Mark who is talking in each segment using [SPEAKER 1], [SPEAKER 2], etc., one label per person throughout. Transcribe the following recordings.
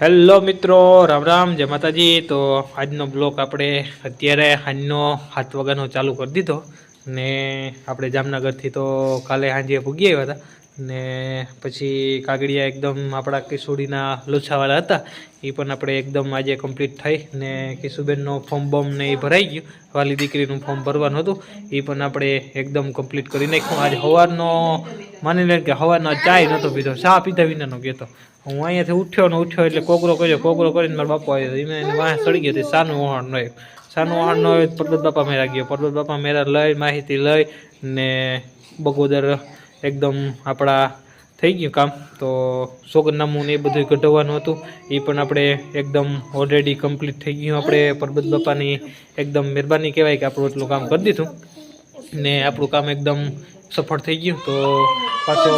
[SPEAKER 1] Hello મિત્રો, રામ રામ, જય માતાજી। તો આજનો બ્લોગ આપણે અત્યારે સાંજનો 7 વાગ્યાનો ચાલુ કરી દીધો ને આપણે જામનગરથી તો કાલે સાંજે પૂગી આવ્યા હતા ને પછી કાગડિયા એકદમ આપણા કિશોરીના લોચાવાળા હતા એ પણ આપણે એકદમ આજે કમ્પ્લીટ થઈ ને કિશુબેનનો ફોર્મ બોમ ને એ ભરાઈ ગયું। વાલી દીકરીનું ફોર્મ ભરવાનું હતું એ પણ આપણે એકદમ કમ્પ્લીટ કરી નાખ્યું। આજે સવારનો માની લે કે સવારનો ચાય નહોતો પીધો, ચા પીધા વિનાનો ગયો। હું અહીંયાથી ઉઠ્યો એટલે કોગરો કરીને મારા બાપુ આવ્યો, એને વાહ ચડી ગયો હતી। સાનું વહાણ ન હોય પરબત બાપા મેરા ગયો, પરબત બાપા મેરા લઈ માહિતી લઈ ને બગોદર એકદમ આપણા થઈ ગયું કામ। તો સોગંદનામું ને એ બધું કઢાવવાનું હતું એ પણ આપણે એકદમ ઓલરેડી કમ્પ્લીટ થઈ ગયું। આપણે પરબત બાપાની એકદમ મહેરબાની કહેવાય કે આપણું એટલું કામ કરી દીધું ને આપણું કામ એકદમ સફળ થઈ ગયું। તો પાછો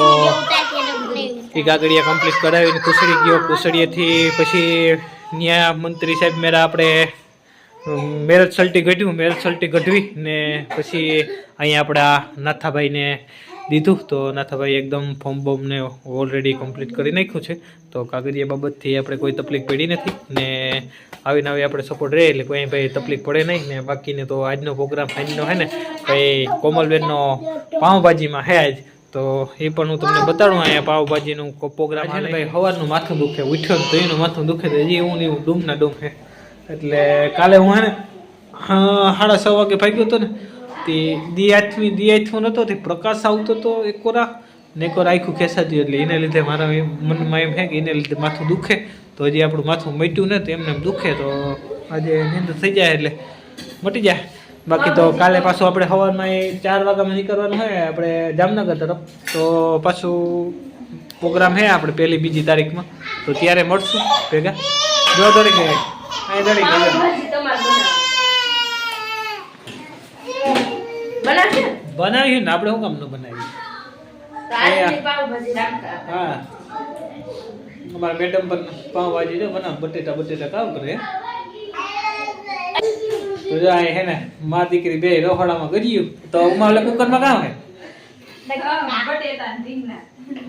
[SPEAKER 1] એ કાગડિયા કમ્પ્લીટ કરાવીને કુસડી ગયો, કુસડીએથી પછી ન્યા મંત્રી સાહેબ મેરા આપણે મેરેજ સલ્ટી ગઢવી ને પછી અહીંયા આપણા નાથાભાઈને દીધું। તો નાથાભાઈ એકદમ ફોર્મ બોમને ઓલરેડી કમ્પ્લીટ કરી નાખ્યું છે। તો કાગડિયા બાબતથી આપણે કોઈ તકલીફ પડી નથી ને આવીને આપણે સપોર્ટ રહે એટલે કોઈ ભાઈ તકલીફ પડે નહીં ને બાકીને તો આજનો પ્રોગ્રામ આજનો હે ને ભાઈ કોમલબેનનો પાઉંભાજીમાં હે આજ। તો એ પણ હું તમને બતાડું। અહીંયા પાવભાજીનું પ્રોગ્રામ છે ને ભાઈ સવારનું માથું દુખે, ઉઠ્યો ને તો એનું માથું દુખે તો હજી એવું ને એવું ડૂમના ડૂમ છે। એટલે કાલે હું હે ને 6:30 વાગે ભાગ્યો હતો ને તે દી આથવું નહોતો તે પ્રકાશ આવતો હતો એકોરા આખું ખેંચાતું એટલે એને લીધે મારા મનમાં એમ છે કે એને લીધે માથું દુખે। તો હજી આપણું માથું મટ્યું ને તો એમને દુખે તો આજે નીંદ થઈ જાય એટલે મટી જાય। બાકી તો કાલે પાછું આપણે સવારમાં 4 વાગ્યામાં નીકળવાનું હોય આપણે જામનગર તરફ। તો પાછું પ્રોગ્રામ છે આપણે 1-2 તારીખમાં, તો ત્યારે મળશું ભેગા। દોડી ગયા અહીં દોડી ગયા બનાવ્યું ને આપણે શું કામ ન બનાવ્યું? હા અમારા મેડમ પણ પાઉંભાજી બનાવ બટેટા કામ કરે। તો જાય હે ને માં દીકરી બે રખોડામાં ગયું તો ઉમા ઓલે કુકરમાં કામ હે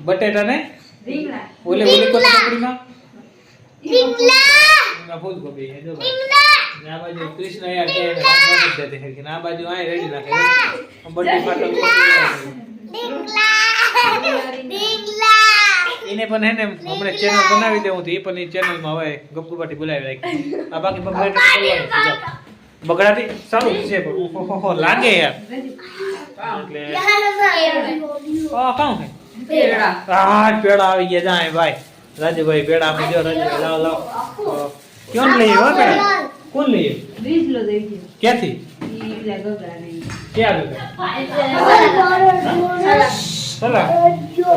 [SPEAKER 1] બટેટા ને ઓલે કોથળીમાં ફૂલગોબી હે જો ભાઈ। આ બાજુ કૃષ્ણ યાર કે રાંધવા દેતે હે કે આ બાજુ આય રેડી નાખે બટેટા પાટો એને પણ હે ને હમણે ચેનલ બનાવી દેવું તો એ પણ એ ચેનલમાં હવે ગપગુપાટી બોલાવી રાખી। આ બાકી બગડાટી સારું છે પણ ઓહો લાગે યાર એટલે કામ હે પેડા આવી ગયા જાય ભાઈ રાજુભાઈ પેડા આપી દો રાજુભાઈ લાવ કોણ લઈએ હો પેડા કોણ લઈએ બીજ લો દેવી ક્યાંથી ક્યાં ચલા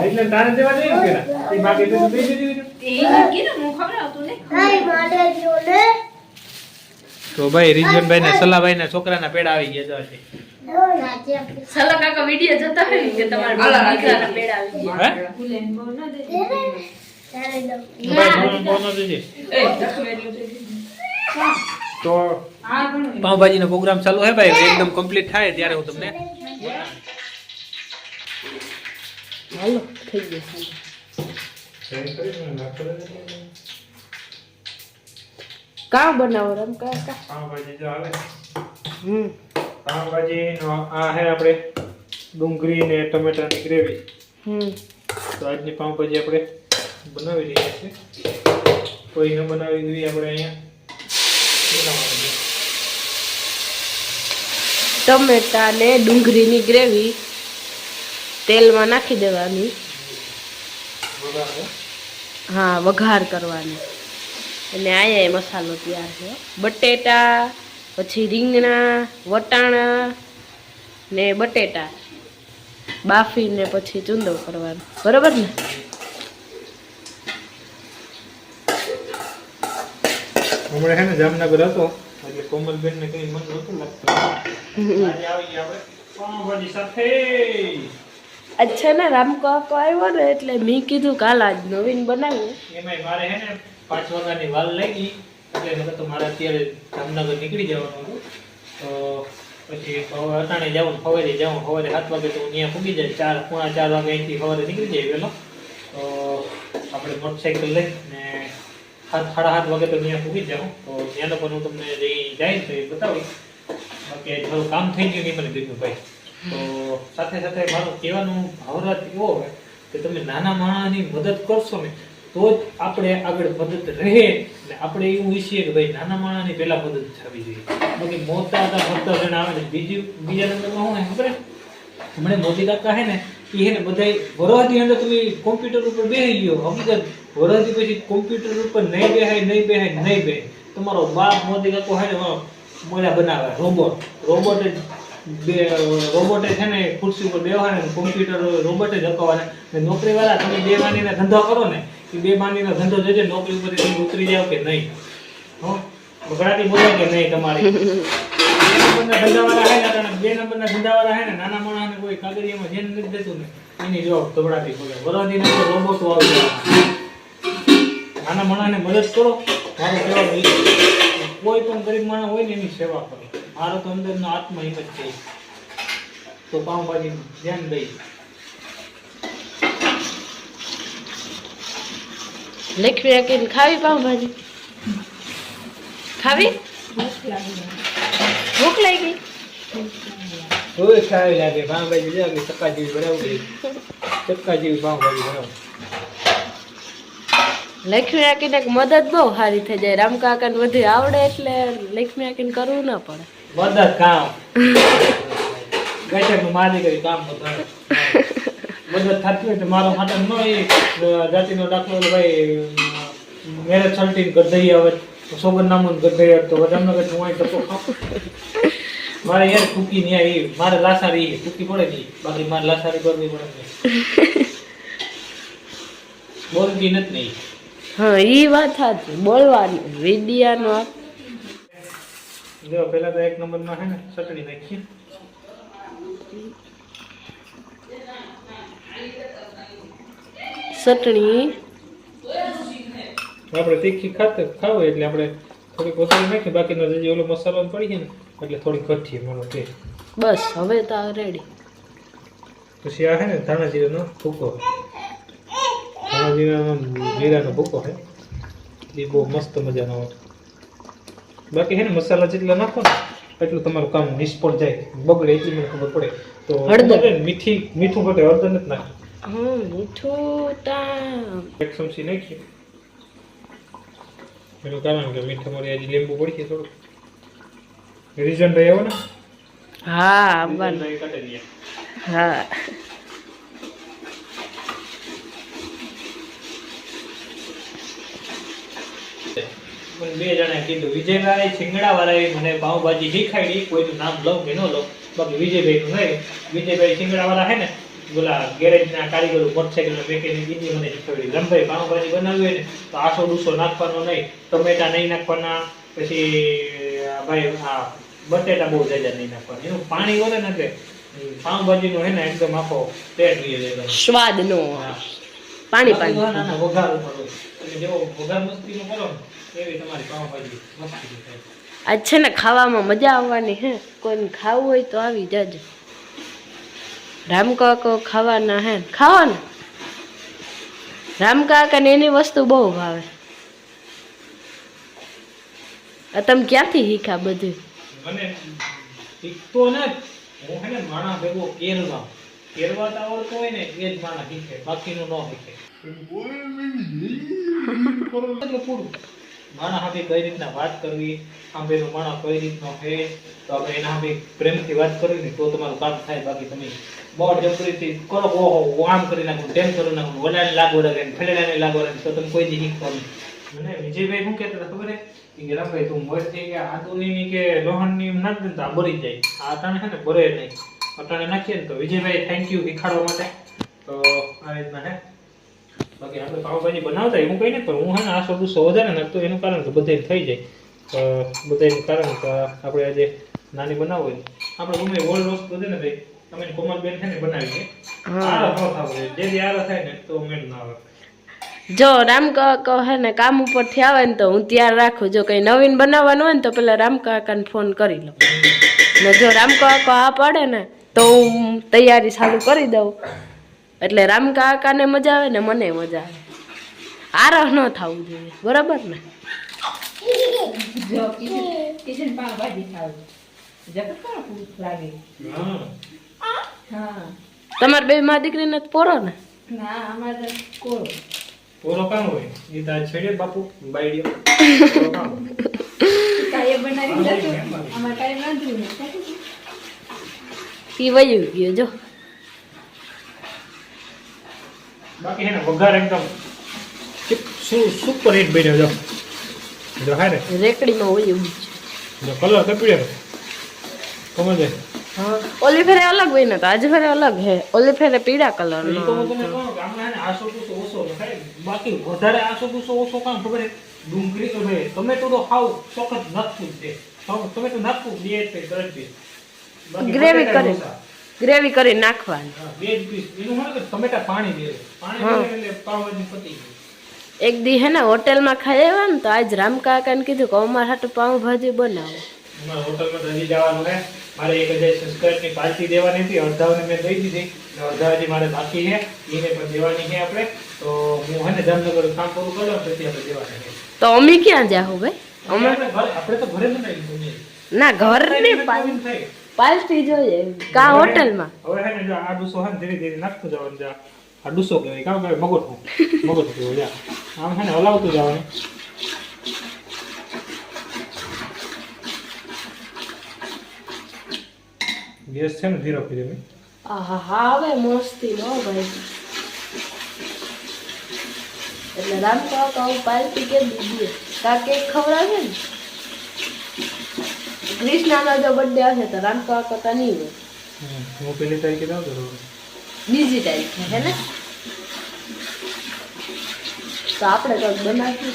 [SPEAKER 1] એટલે તારે દેવા દે પેડા એ બાકી તો દે દીધી એ કીધું હું ખબર આવતું ને કાઈ માટે જો ને। તો ભાઈ રીજનભાઈ ને સલાભાઈ ના છોકરાના પેડા આવી ગયા છે।
[SPEAKER 2] સલા કાકા વિડિયો જોતા હોય કે તમારા દીકરાના પેડા આવી ગયા ફૂલેન બહુ ન દે
[SPEAKER 1] ભાઈ બોનો દેજે। તો પાવભાજીનો પ્રોગ્રામ ચાલુ હે ભાઈ, એકદમ કમ્પ્લીટ થાય ત્યારે હું તમને
[SPEAKER 2] હાલો થઈ ગયું કા બનાવો રમ કાકા
[SPEAKER 1] પાવભાજી જો આવે પાવભાજી નો આ હે આપણે ડુંગળી ને ટમેટાની ગ્રેવી। તો આજની પાવભાજી આપણે બનાવી રહ્યા છે, કોઈ ન બનાવી દીધી આપણે અહીંયા
[SPEAKER 2] ટમેટા ને ડુંગળીની ગ્રેવી તેલમાં નાખી દેવાની, હા વઘાર કરવાની અને આયા મસાલો તૈયાર છે। બટેટા પછી રીંગણા વટાણા ને બટેટા બાફીને પછી ચૂંદો કરવાનો, બરોબર ને?
[SPEAKER 1] હમણાં હે ને જામનગર હતો એટલે કોમલબેન ને કઈ મન નહોતું લાગતું, આજે આવી ગયા આપણે પાવભાજી સાથે।
[SPEAKER 2] અચ્છા ને રામ કાકો આવ્યો ને એટલે મેં કીધું કાલ આજ નવીન બનાવીએ।
[SPEAKER 1] એમાં મારે હે ને 5 વાગ્યાની વાલ લાગી એટલે નકર તો મારે અત્યારે જામનગર નીકળી જવાનું હતું। તો પછી અટાણે જવાનું સવારે 7 વાગે તો ત્યાં પૂગી જાય, 4 વાગે અહીંથી સવારે નીકળી જાય વહેલો। તો આપણે મોટરસાઇકલ લઈને 7:30 વાગે તો ત્યાં પૂગી જાઉં. તો ત્યાંનો પણ હું તમને જઈ જાય તો એ બતાવીશ. બાકી થોડું કામ થઈ ગયું નહીં મને બીજું ભાઈ. તો સાથે સાથે મારું કહેવાનું ભાવરાત એવો હોય કે તમે નાના માણસની મદદ કરશો ને તો જ આપણે આગળ મદદ રહે. ને આપણે એવું ઈચ્છીએ કે ભાઈ નાના માણસની પહેલા મદદ થવી જોઈએ. બાકી મોટા ફરતા જણ આવે ને બીજા નંબરમાં શું ખબર હમણાં મોદી કાકા હે ને એ હે ને બધા વરવાદી અંદર તમે કોમ્પ્યુટર ઉપર બેસી ગયો. હકીકત વરવાદી પછી કોમ્પ્યુટર ઉપર નહીં બેહાય. તમારો બાપ મોદી કાકો હે ને મોડા બનાવે રોબોટ છે ને ખુરશી ઉપર બેહવાના ને કોમ્પ્યુટર રોબોટ જ હકવાના. નોકરી વાળા તમે 2 માનીના ધંધો કરો ને એ 2 માનીનો ધંધો જોજે નોકરી ઉપર તમે ઉતરી જાવ કે નહીં. બગડાટી બોલે કે નહીં તમારી 2 નંબરના ધંધાવાળા હે ને 2 નંબરના ધંધાવાળા હે ને નાના માણસને કોઈ કાગળિયામાં જેને નથી દેતું ને એની જોબ બગડાટી બોલે. વરવાદીને તો રોબોટ આવી જાય. નાના માણસને મદદ કરો. મારો કહેવાનો કોઈ પણ ગરીબ માણસ હોય ને એની સેવા કરો. મારો તો અંદરનો આત્મા એમ જ છે. તો પાઉંભાજી ધ્યાન દઈ
[SPEAKER 2] લખવી રાખીને ખાવી પાઉંભાજી ખાવી ભૂખ લાગી
[SPEAKER 1] કોઈ ખાવી લાગે પાઉંભાજી લાગે ચક્કા જેવી બનાવવી ચક્કા જેવી પાઉંભાજી બનાવવી.
[SPEAKER 2] લક્ષ્મી રાખીને મદદ બહુ સારી થઈ જાય. રામ કાકાને બધું આવડે એટલે લક્ષ્મી રાખીને કરવું ના પડે.
[SPEAKER 1] મદદ કામ ગજબ મારી કરી કામ બધા મદદ થતી હોય તો મારો હાથ નો એ જાતિનો દાખલો ભાઈ મેરેજ સલ્ટીન ગઢઈ આવે સોગન નામનું ગઢઈ તો વડામનગર હું અહીં ટકો ખાઉં મારે યાર કુકી ની આવી મારે લાસારી કુકી પડે નહીં. બાકી મારે લાસારી કરવી પડે નહીં. બોલતી નથી નહીં.
[SPEAKER 2] હા ઈ વાત સાચી બોલવાનું વિડિયાનો
[SPEAKER 1] જો પહેલા તો 1 નંબરમાં હે ને ચટણી નાખીએ.
[SPEAKER 2] ચટણી
[SPEAKER 1] આપણે તીખી ખાવ એટલે આપણે થોડી કોથળી નાખી બાકીનો જે ઓલો મસાલો પડી છે ને એટલે થોડી કઠી માનો તે
[SPEAKER 2] બસ હવે તો રેડી.
[SPEAKER 1] પછી આ હે ને ધાણા જીરાનો ભૂકો. જીરાનો ભૂકો હે એ બહુ મસ્ત મજાનો હોય. બાકી હે ને મસાલા જેટલા નાખો ને એટલું તમારું કામ નિષ્ફળ જાય બગડે એટલી મને ખબર પડે. તો હળદર મીઠું ઘટે હળદર નથી નાખી.
[SPEAKER 2] મીઠું તા
[SPEAKER 1] 1 ચમચી નાખી. એનું કારણ કે મીઠા મળી હજી લીંબુ પડી છે થોડું રીઝન રહે ને.
[SPEAKER 2] હા હા
[SPEAKER 1] બે જણા કીધું વિજયભાઈ શિંગડા વાળાએ મને પાઉંભાજી શીખાડી. કોઈનું નામ લઉં કે ન લઉં બાકી વિજયભાઈ નું નહીં. વિજયભાઈ શિંગડા વાળા હે ને બોલા ગેરેજ ના કારીગરો મોટરસાઇકલ મેકેનિક બીજી મને શીખવાડી. લંબાઈ પાઉંભાજી બનાવી હોય ને તો 800-200 નાખવાનો નહીં. ટમેટા નહીં નાખવાના. પછી ભાઈ આ બટેટા બહુ જાજા નહીં નાખવાના. એનું પાણી વળે ને એટલે પાઉંભાજી નું હે ને એકદમ આખો ટેટ થઈ જાય.
[SPEAKER 2] સ્વાદ નો પાણી
[SPEAKER 1] ના વઘાર ઉપર હોય. એટલે જેવો વઘાર મસ્તી નો કરો ને એવી તમારી પાઉંભાજી મસ્તી થાય.
[SPEAKER 2] આજ છે ને ખાવામાં મજા આવવાની હે. કોઈને ખાવું હોય તો આવી જાજો. રામકાકો ખાવાના હે ખાવાના. રામકાકાને એની વસ્તુ બહુ ભાવે. તમે ક્યાંથી શીખ્યા બધું?
[SPEAKER 1] મને શીખતો ને હું હે ને માણા ભેગો કેરવા તો આવડતો હોય ને એ જ માણા શીખે બાકીનું ન શીખે. પૂરું માણા હાથે કઈ રીતના વાત કરવી આંબેનો માણા કઈ રીતનો છે તો આપણે એના હાથે પ્રેમથી વાત કરવી ને તો તમારું કામ થાય. બાકી તમે બહુ જબરીથી કરો ઓહો આમ કરી નાખું તેમ કરી નાખું વડાને લાગો રાખે ફેલેડાને લાગો રાખે તો તમે કોઈ દી શીખવાનું. મને વિજયભાઈ શું કહેતા હતા ખબર હે કે રામભાઈ તું મોર થઈ ગયા આદુની કે લોહણની નાખ દે તો આ બરી જાય. આ અટાણે છે ને બરે નહીં. અટાણે નાખીએ ને તો વિજયભાઈ થેન્ક યુ શીખાડવા માટે. તો આ રીતના હે. બાકી આપણે પાવભાજી બનાવતા એવું કઈ નહીં પણ હું હે ને 800-200 વધારે નાખતો એનું કારણ કે બધે થઈ જાય. બધાનું કારણ કે આપણે આજે નાની બનાવો હોય આપણે ગમે ઓલ્ડ વસ્તુ બધે ને ભાઈ તમે કોમલબેન છે ને બનાવીએ આરો ન થાવો જોઈએ. જે આરો થાય ને તો મેળ ના આવે.
[SPEAKER 2] જો રામકાકા હે ને કામ ઉપરથી આવે ને તો હું તૈયાર રાખું. જો કઈ નવીન બનાવવાનું હોય ને તો પેલા રામકાકાને ફોન કરી લઉં ને જો રામકાકા આ પાડે ને તો હું તૈયારી ચાલુ કરી દઉં એટલે રામકાકાને મજા આવે ને મને મજા આવે. આરહ ન થવું જોઈએ, બરાબર ને?
[SPEAKER 3] જો કિચન પાવભાજી ખાવ જગત કોણ ભૂખ લાગે. હા
[SPEAKER 2] તમારે બે માં દીકરીને જ પોરો ને?
[SPEAKER 3] ના અમારે કોળ
[SPEAKER 1] પોરો કામ હોય એ તો છેડે બાપુ બાઈડિયો પોરો કામ
[SPEAKER 3] કાંઈ બનાવી નથી અમારે કાંઈ રાંધ્યું નથી.
[SPEAKER 2] ઈ વયું ગયો જો.
[SPEAKER 1] બાકી હે ને વઘાર એકદમ સુપર હિટ બન્યો જો. જો હે ને
[SPEAKER 2] રેકડીમાં વયું ગયું.
[SPEAKER 1] જો કલર કપડ્યો સમજે.
[SPEAKER 2] હા ઓલી ફેરે અલગ હોય ને, તો આજે ફેરે અલગ હે. ઓલી ફેરે પીળા કલર
[SPEAKER 1] ઈ તો હું તમને કહું કે આમાં હે ને આસો કુસો ઓછો થાય. બાકી વધારે આસો કુસો ઓછો કામ ખબર હે ડુંગળી તો ભાઈ ટમેટો તો ખાવ ચોક્કસ નાખવું જ છે. ટમેટો નાખવું બે જ દરેક
[SPEAKER 2] ગ્રેવી કરી નાખવાની.
[SPEAKER 1] બે જ પીસ એનું મને ટમેટા પાણી દે પાણી એટલે પાવભાજી પતી ગઈ.
[SPEAKER 2] એક દી હે ને હોટેલમાં ખાઈ આવ્યા ને, તો આજ રામ કાકાને કીધું કે અમારા હાટુ પાવભાજી બનાવો.
[SPEAKER 1] અમારા હોટલમાં હજી જવાનું હે. મારે 1000 સબસ્ક્રાઇબની પાર્ટી દેવાની હતી. અડધાને મેં દઈ દીધી, અડધા હજી મારે બાકી છે, એને પણ દેવાની છે આપણે. તો હું હે ને જામનગર કામ પૂરું કરી લઉં પછી આપણે દેવાની છે.
[SPEAKER 2] તો અમે ક્યાં જાહું ભાઈ?
[SPEAKER 1] આપણે તો ઘરે બનાવી
[SPEAKER 2] ના ઘર ને પાર્ટી જોઈએ કા હોટલમાં.
[SPEAKER 1] હવે હે ને જો આ ડુસો હે ને ધીરે ધીરે નાખતું જવાનું. જા આ ડુસો કહેવાય કામ કહેવાય મગોઠું કહેવાય. જા આમ હે ને હલાવતું જવાનું. ગેસ છે ને ધીરો કરી દે.
[SPEAKER 2] આહા હા હવે મસ્તી નો ભાઈ. એટલે રામ કાકા પાર્ટી કે દીધી કા કેક ખવડાવે ને. કૃષ્ણનો જો બર્થડે હશે તો રામ કાકા તો નહીં હોય.
[SPEAKER 1] હું પેલી તારીખે જાઉં તો
[SPEAKER 2] બીજી તારીખે હે ને, તો આપણે કંઈક બનાવીએ.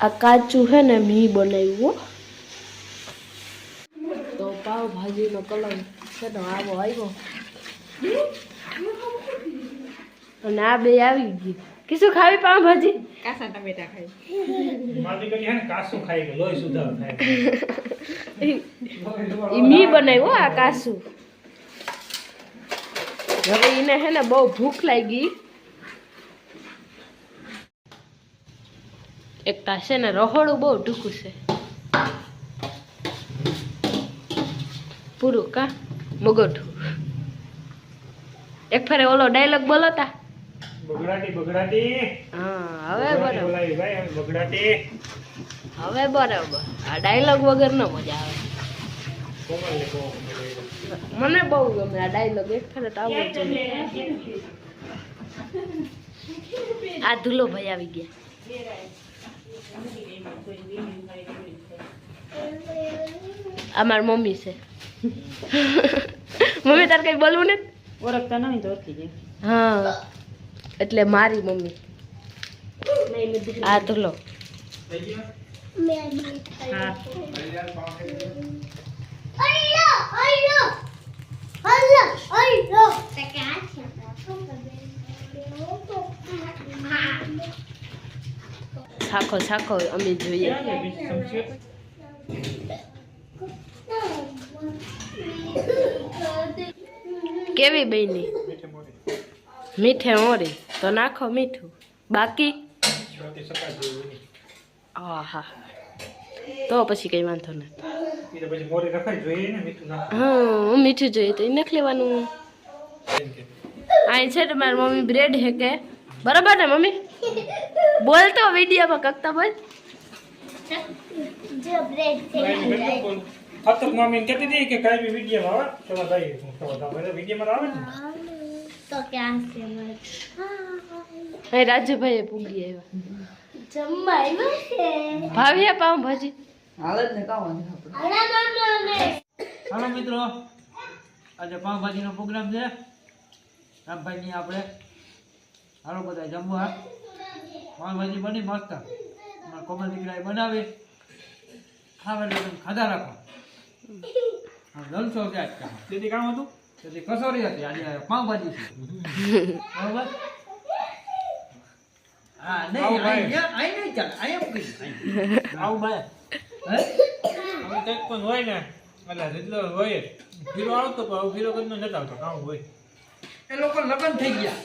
[SPEAKER 2] આ કાચું હે ને મી બનાવ્યું. તો પાવભાજીનો કલર છે ને આવો આવ્યો અને આ બે આવી ગઈ. કીશું ખાવી પાવભાજી?
[SPEAKER 3] કાસા ટમેટા ખાઈ
[SPEAKER 1] મારી કરી હે ને કાસું ખાઈ ગયો લોહી સુધાર થાય.
[SPEAKER 2] ઈ મી બનાવ્યો આ કાસું. હવે એને હે ને બહુ ભૂખ લાગી. એક તાશે ને રહોડું બહુ ટૂંકું છે. પૂરું કા મગોઠું. એક ફરે ઓલો ડાયલોગ બોલો તા
[SPEAKER 1] બગડાટી.
[SPEAKER 2] હા હવે બરાબર.
[SPEAKER 1] બોલાવી ભાઈ હવે બગડાટી.
[SPEAKER 2] હવે બરાબર. આ ડાયલોગ વગર ન મજા આવે.
[SPEAKER 1] કોમલને કહો.
[SPEAKER 2] મને બહુ ગમે આ ડાયલોગ. એક ફરે તો આવો જ જોઈએ. આ ધૂલો ભાઈ આવી ગયા. આ મારી મમ્મી છે. મમ્મી તારે કઈ બોલવું ને?
[SPEAKER 3] ઓળખતા નહીં તો ઓળખી જાય.
[SPEAKER 2] હા એટલે મારી મમ્મી. આ ધૂલો.
[SPEAKER 3] હા
[SPEAKER 2] છાખો છાખો અમે જોઈએ. કેવી બની? મીઠે મોરી તો નાખો મીઠું. બાકી હા તો પછી કઈ વાંધો નથી. હા મીઠું જોઈએ તો એ નાખી લેવાનું. અહીં છે તો મારી મમ્મી બ્રેડ હેકે. બરાબર ને મમ્મી? બોલતો વિડીયોમાં કકતા બોલ.
[SPEAKER 1] ફતક મમ્મી કહેતી હતી કે કાઈ બી વિડિયો આવે તો ભાઈ વિડિયોમાં આવે ને
[SPEAKER 4] તો ક્યાં છે
[SPEAKER 2] અહીં રાજુભાઈ પૂગી આવ્યા.
[SPEAKER 4] જમવા આવ્યો છે.
[SPEAKER 2] ભાવ્યા પાઉં ભાજી.
[SPEAKER 3] હાલ જ ને કામ
[SPEAKER 5] હાલો મિત્રો, આજે પાવભાજીનો પ્રોગ્રામ છે રામભાઈની. આપણે હાલો બધા જમવા. પાવભાજી બની મસ્ત. અમારા કોમલ દીકરાએ બનાવી. ખાવા એટલે તમે ખાધા રાખો. જલસો છે આજ કામ. તેથી કામ હતું, તેથી કસોરી હતી. આજે પાવભાજી છે. બરોબર? હા નહીં અહીં નહીં ચાલે. અહીંયા મૂકી આવું ભાઈ. હે
[SPEAKER 1] અમે કંઈક પણ હોય ને એટલે જેટલો હોય ફીરો આવતો પણ ફીરો કરીને નથી આવતો કામ હોય.
[SPEAKER 5] એ લોકો લગ્ન થઈ ગયા.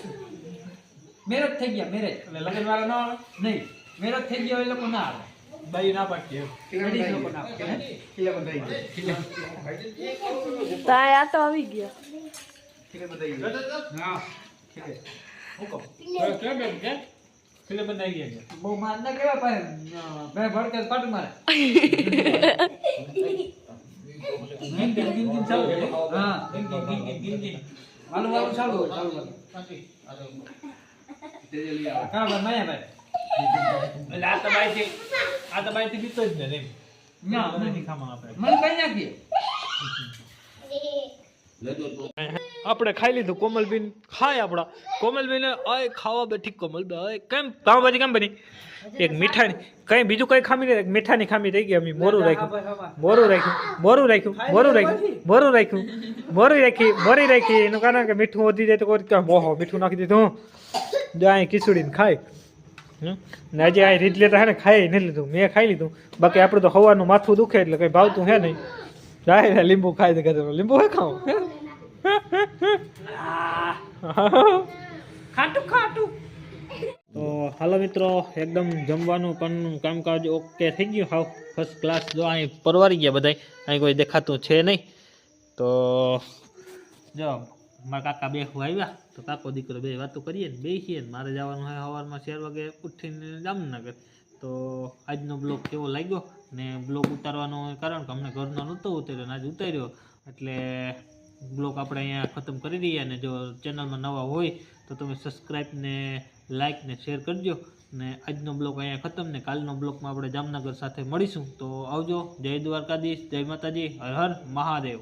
[SPEAKER 5] મેરેજ થઈ ગયા મેરેજ
[SPEAKER 1] એટલે લગ્ન વાળા ન આવે
[SPEAKER 5] નહીં મેરેજ થઈ ગયા એ લોકો ના આવે
[SPEAKER 1] બાઈ ના પાડતી એમ.
[SPEAKER 5] લેડીઝ લોકો ના આવે
[SPEAKER 2] તો આ તો આવી ગયા.
[SPEAKER 5] હા
[SPEAKER 1] કેમ બેન કે ફિલ્મ બનાવી ગયા છે.
[SPEAKER 5] બહુ માર ના કેવા ભાઈ બે ભડકે પાટ મારે ગીન ગીન ગીન ગીન ચાલુ હા
[SPEAKER 1] ગીન ગીન ગીન ગીન ગીન ગીન.
[SPEAKER 5] વાલું વાલું ચાલુ કા ભાઈ માયા ભાઈ
[SPEAKER 1] એટલે આ તો બાઈથી બીતો જ ને એમ.
[SPEAKER 5] ના
[SPEAKER 1] નથી ખામાં આપણે.
[SPEAKER 5] મને કઈ નાખીએ
[SPEAKER 1] આપણે ખાઈ લીધું. કોમલબેન ખાય આપણા. કોમલબેન આય ખાવા બેઠી. કોમલબેન આય કેમ પાવભાજી કેમ બની? એક મીઠાની કઈ બીજું કઈ ખામી નહીં. મીઠાની ખામી થઈ ગઈ. અમે મોરું રાખ્યું મોરી રાખી એનું કારણ કે મીઠું વધી જાય તો કોઈ કે ઓહો મીઠું નાખી દીધું. જો અહીં ખીચડીને ખાય ને આજે આ રીત લેતા હે ને ખાઈ નહીં લીધું. મેં ખાઈ લીધું. બાકી આપણે તો હવાનું માથું દુખે એટલે કઈ ભાવતું હે નહીં. જાય લીંબુ ખાઈ દે કે લીંબુ હે ખાવ ખાટું ખાટું. તો હાલો મિત્રો એકદમ જમવાનું પણ કામકાજ ઓકે થઈ ગયું. હાવ ફર્સ્ટ ક્લાસ. જો અહીં પરવારી ગયા બધા. અહીં કોઈ દેખાતું છે નહીં. તો જો મારા કાકા બે આવ્યા તો કાકો દીકરો બે વાતો કરીએ ને બેસીએ ને મારે જવાનું હોય સવારમાં 4 વાગે ઉઠીને જામનગર. તો આજનો બ્લોગ કેવો લાગ્યો ને બ્લોગ ઉતારવાનું કારણ કે અમને ઘરનો નહોતો ઉતાર્યો ને આજે ઉતાર્યો એટલે બ્લોગ આપણે અહીંયા ખતમ કરી દઈએ. અને જો ચેનલમાં નવા હોય તો તમે સબસ્ક્રાઈબ ને લાઈક ને શેર કરજો. ને આજનો બ્લોગ અહીંયા ખતમ ને કાલનો બ્લોગમાં આપણે જામનગર સાથે મળીશું. તો આવજો. જય દ્વારકાધીશ, જય માતાજી, હર હર મહાદેવ.